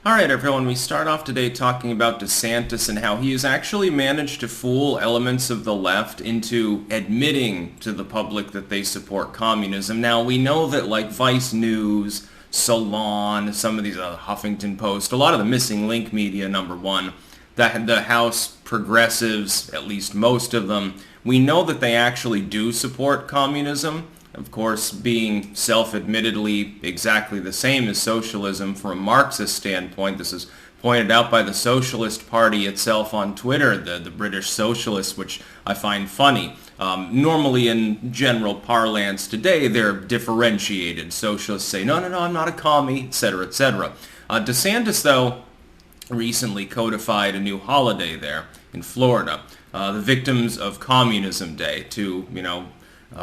All right, everyone, we start off today talking about Desantis and how he has actually managed to fool elements of the left into admitting to the public that they support communism. Now, we know that like Vice News, Salon, some of these Huffington Post, a lot of the missing link media, number one, the House progressives, at least most of them, we know that they actually do support communism. Of course, being self-admittedly exactly the same as socialism from a Marxist standpoint. This is pointed out by the Socialist Party itself on Twitter, the British Socialists, which I find funny. Normally in general parlance today, they're differentiated. Socialists say, no, I'm not a commie, etc., etc. DeSantis, though, recently codified a new holiday there in Florida, the Victims of Communism Day, to,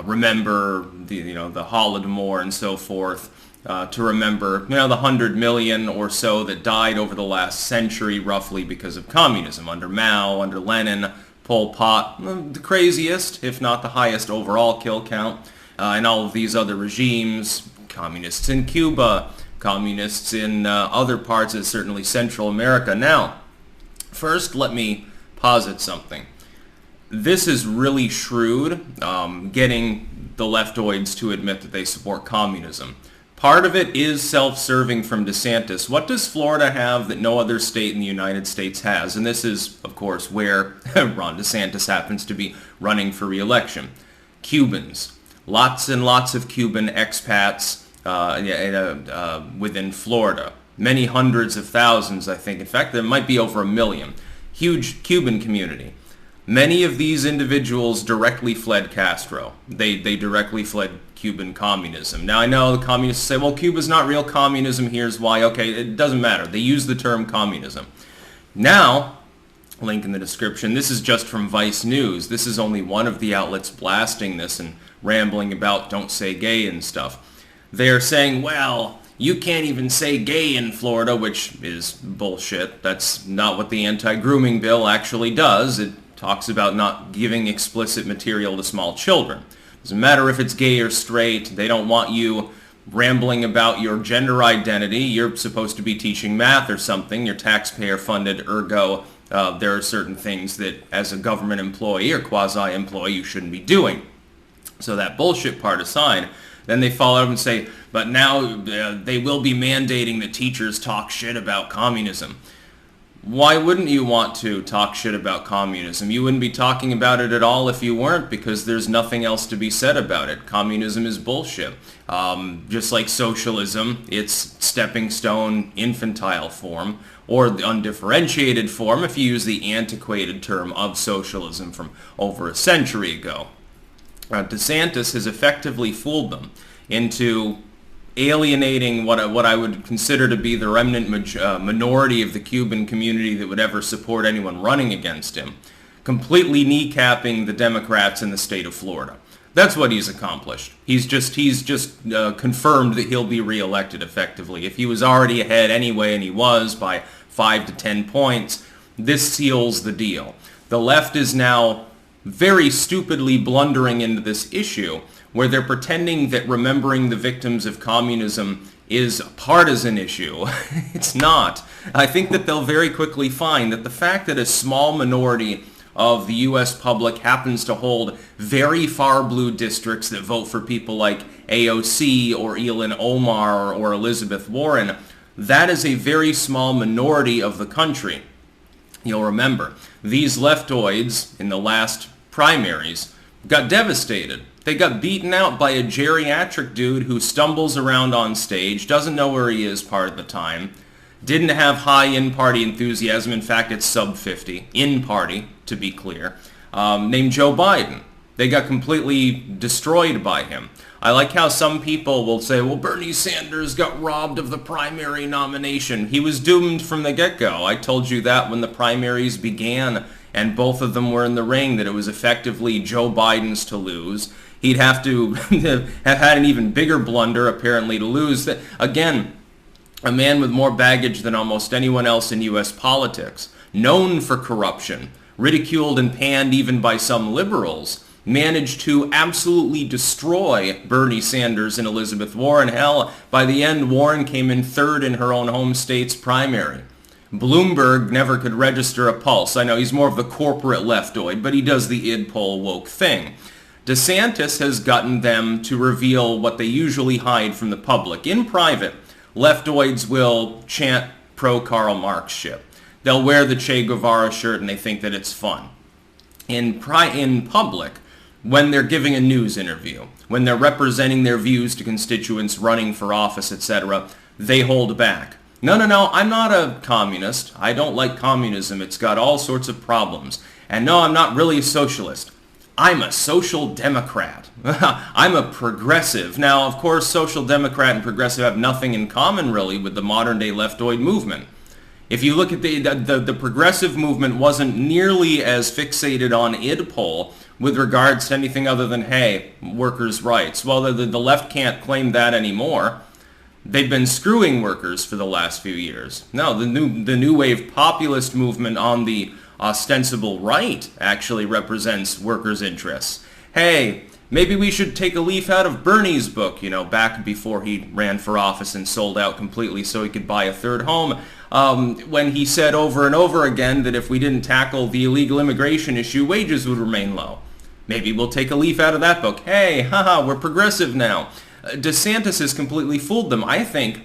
remember the Holodomor and so forth, to remember the 100 million or so that died over the last century roughly because of communism under Mao, under Lenin, Pol Pot, the craziest, if not the highest overall kill count, and all of these other regimes, communists in Cuba, communists in other parts of certainly Central America. Now, first let me posit something. This is really shrewd, getting the leftoids to admit that they support communism. Part of it is self-serving from DeSantis. What does Florida have that no other state in the United States has? And this is, of course, where Ron DeSantis happens to be running for re-election. Cubans. Lots and lots of Cuban expats within Florida. Many hundreds of thousands, I think. In fact, there might be over 1 million. Huge Cuban community. Many of these individuals directly fled Castro. They directly fled Cuban communism. Now, I know the communists say, well, Cuba's not real communism. Here's why. Okay, it doesn't matter. They use the term communism. Now, link in the description, this is just from Vice News. This is only one of the outlets blasting this and rambling about don't say gay and stuff. They're saying, well, you can't even say gay in Florida, which is bullshit. That's not what the anti-grooming bill actually does. It talks about not giving explicit material to small children. Doesn't matter if it's gay or straight. They don't want you rambling about your gender identity. You're supposed to be teaching math or something. You're taxpayer funded, ergo there are certain things that as a government employee or quasi-employee you shouldn't be doing. So that bullshit part aside, then they follow up and say, but now they will be mandating that teachers talk shit about communism. Why wouldn't you want to talk shit about communism? You wouldn't be talking about it at all if you weren't, because there's nothing else to be said about it. Communism is bullshit. Just like socialism, it's stepping stone, infantile form, or the undifferentiated form if you use the antiquated term of socialism from over a century ago. DeSantis has effectively fooled them into alienating what I would consider to be the remnant minority of the Cuban community that would ever support anyone running against him, completely kneecapping the Democrats in the state of Florida. That's what he's accomplished. He's just confirmed that he'll be reelected effectively. If he was already ahead anyway, and he was by 5 to 10 points, this seals the deal. The left is now very stupidly blundering into this issue where they're pretending that remembering the victims of communism is a partisan issue. It's not. I think that they'll very quickly find that the fact that a small minority of the U.S. public happens to hold very far blue districts that vote for people like AOC or Ilhan Omar or Elizabeth Warren, that is a very small minority of the country. You'll remember, these leftoids in the last primaries got devastated. They got beaten out by a geriatric dude who stumbles around on stage, doesn't know where he is part of the time, didn't have high in-party enthusiasm. In fact, it's sub 50, in-party, to be clear, named Joe Biden. They got completely destroyed by him. I like how some people will say, well, Bernie Sanders got robbed of the primary nomination. He was doomed from the get-go. I told you that when the primaries began and both of them were in the ring, that it was effectively Joe Biden's to lose. He'd have to have had an even bigger blunder, apparently, to lose. That, again, a man with more baggage than almost anyone else in U.S. politics, known for corruption, ridiculed and panned even by some liberals, managed to absolutely destroy Bernie Sanders and Elizabeth Warren. Hell, by the end, Warren came in third in her own home state's primary. Bloomberg never could register a pulse. I know he's more of the corporate leftoid, but he does the id poll woke thing. Desantis has gotten them to reveal what they usually hide from the public. In private, leftoids will chant pro-Karl Marx shit. They'll wear the Che Guevara shirt and they think that it's fun. In public, when they're giving a news interview, when they're representing their views to constituents running for office, etc., they hold back. No, I'm not a communist. I don't like communism. It's got all sorts of problems. And no, I'm not really a socialist. I'm a social democrat. I'm a progressive. Now, of course, social democrat and progressive have nothing in common, really, with the modern-day leftoid movement. If you look at the progressive movement wasn't nearly as fixated on id poll with regards to anything other than, hey, workers' rights. Well, the left can't claim that anymore. They've been screwing workers for the last few years. No, the new wave populist movement on the ostensible right actually represents workers' interests. Hey, maybe we should take a leaf out of Bernie's book, back before he ran for office and sold out completely so he could buy a third home, when he said over and over again that if we didn't tackle the illegal immigration issue, wages would remain low. Maybe we'll take a leaf out of that book. Hey, haha, we're progressive now. DeSantis has completely fooled them. I think,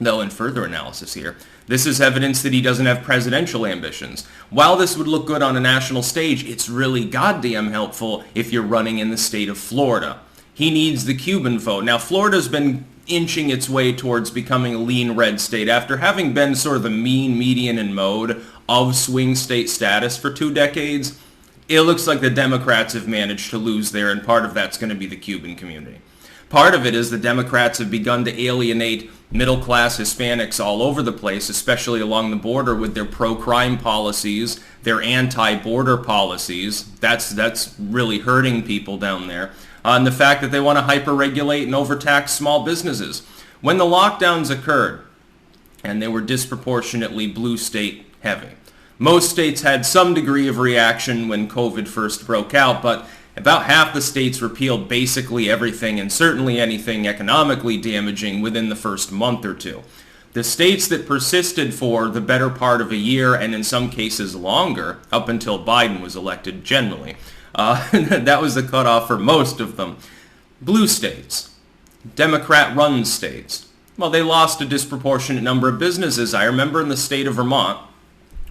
though, in further analysis here, this is evidence that he doesn't have presidential ambitions. While this would look good on a national stage, it's really goddamn helpful if you're running in the state of Florida. He needs the Cuban vote. Now, Florida's been inching its way towards becoming a lean red state after having been sort of the mean, median, and mode of swing state status for 2 decades. It looks like the Democrats have managed to lose there, and part of that's going to be the Cuban community. Part of it is the Democrats have begun to alienate middle-class Hispanics all over the place, especially along the border with their pro-crime policies, their anti-border policies. That's really hurting people down there. And the fact that they want to hyper-regulate and overtax small businesses. When the lockdowns occurred, and they were disproportionately blue state heavy, most states had some degree of reaction when COVID first broke out, but about half the states repealed basically everything and certainly anything economically damaging within the first month or two. The states that persisted for the better part of a year and in some cases longer, up until Biden was elected generally, that was the cutoff for most of them. Blue states, Democrat-run states, well, they lost a disproportionate number of businesses. I remember in the state of Vermont,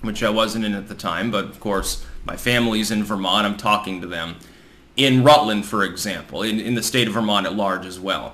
which I wasn't in at the time, but of course my family's in Vermont, I'm talking to them. In Rutland, for example, in the state of Vermont at large as well.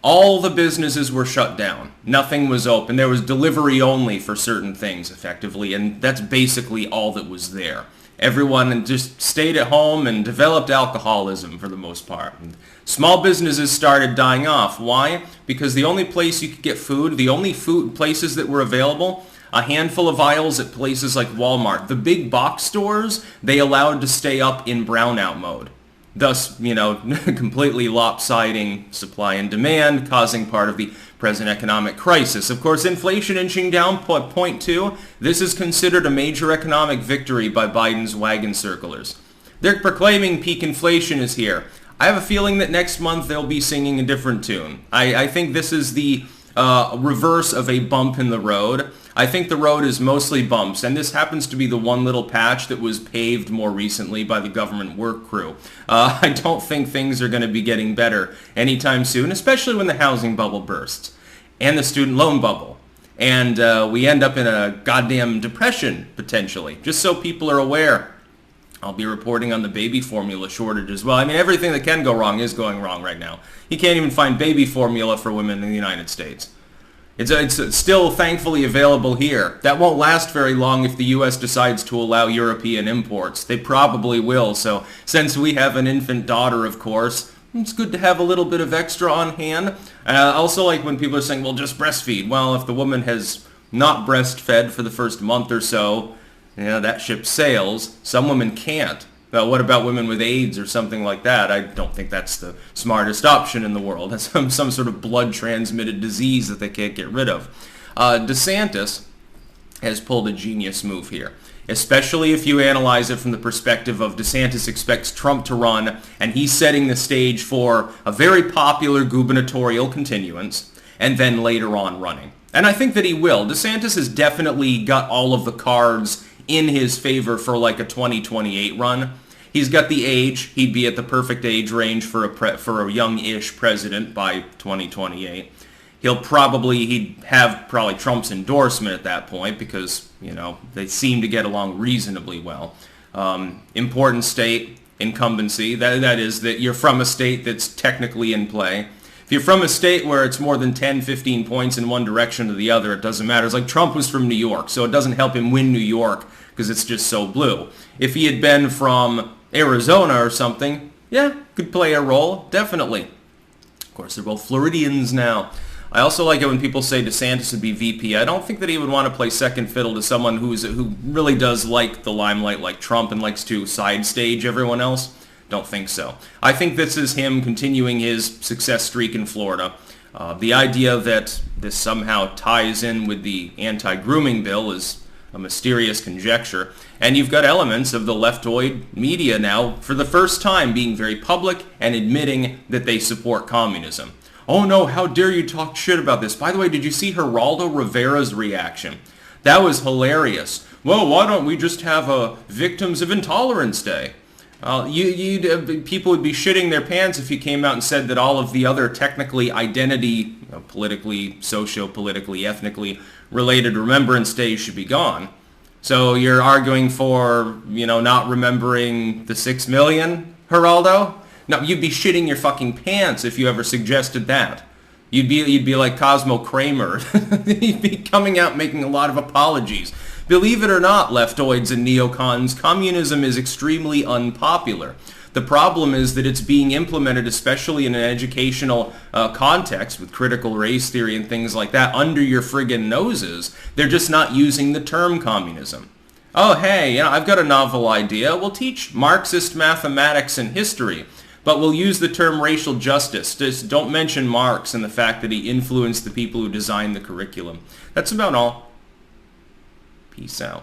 All the businesses were shut down. Nothing was open. There was delivery only for certain things, effectively, and that's basically all that was there. Everyone just stayed at home and developed alcoholism for the most part. And small businesses started dying off. Why? Because the only place you could get food, the only food places that were available, a handful of aisles at places like Walmart. The big box stores, they allowed to stay up in brownout mode. Thus, completely lopsiding supply and demand, causing part of the present economic crisis. Of course, inflation inching down, point 2. This is considered a major economic victory by Biden's wagon circlers. They're proclaiming peak inflation is here. I have a feeling that next month they'll be singing a different tune. I think this is the reverse of a bump in the road. I think the road is mostly bumps, and this happens to be the one little patch that was paved more recently by the government work crew. I don't think things are going to be getting better anytime soon, especially when the housing bubble bursts, and the student loan bubble, and we end up in a goddamn depression, potentially, just so people are aware. I'll be reporting on the baby formula shortage as well. I mean, everything that can go wrong is going wrong right now. You can't even find baby formula for women in the United States. It's still thankfully available here. That won't last very long if the U.S. decides to allow European imports. They probably will, so since we have an infant daughter, of course, it's good to have a little bit of extra on hand. Also, like when people are saying, well, just breastfeed. Well, if the woman has not breastfed for the first month or so, that ship sails. Some women can't. Well, what about women with AIDS or something like that? I don't think that's the smartest option in the world. That's some sort of blood-transmitted disease that they can't get rid of. DeSantis has pulled a genius move here. especially if you analyze it from the perspective of DeSantis expects Trump to run, and he's setting the stage for a very popular gubernatorial continuance, and then later on running. And I think that he will. DeSantis has definitely got all of the cards in his favor for like a 2028 run. He's got the age. He'd be at the perfect age range for a young-ish president by 2028. He'd have probably Trump's endorsement at that point because, they seem to get along reasonably well. Important state, incumbency. That is that you're from a state that's technically in play. If you're from a state where it's more than 10, 15 points in one direction or the other, it doesn't matter. It's like Trump was from New York, so it doesn't help him win New York because it's just so blue. If he had been from Arizona or something, yeah, could play a role, definitely. Of course, they're both Floridians now. I also like it when people say DeSantis would be VP. I don't think that he would want to play second fiddle to someone who really does like the limelight like Trump and likes to side stage everyone else. Don't think so. I think this is him continuing his success streak in Florida. The idea that this somehow ties in with the anti-grooming bill is a mysterious conjecture. And you've got elements of the leftoid media now, for the first time, being very public and admitting that they support communism. Oh no, how dare you talk shit about this. By the way, did you see Geraldo Rivera's reaction? That was hilarious. Well, why don't we just have a Victims of Intolerance Day? People would be shitting their pants if you came out and said that all of the other technically identity, politically, socio-politically, ethnically related Remembrance Days should be gone. So you're arguing for, not remembering the 6 million, Geraldo? No, you'd be shitting your fucking pants if you ever suggested that. You'd be like Cosmo Kramer. You'd be coming out making a lot of apologies. Believe it or not, leftoids and neocons, communism is extremely unpopular. The problem is that it's being implemented, especially in an educational context with critical race theory and things like that, under your friggin' noses. They're just not using the term communism. Oh, hey, I've got a novel idea. We'll teach Marxist mathematics and history, but we'll use the term racial justice. Just don't mention Marx and the fact that he influenced the people who designed the curriculum. That's about all. Peace out.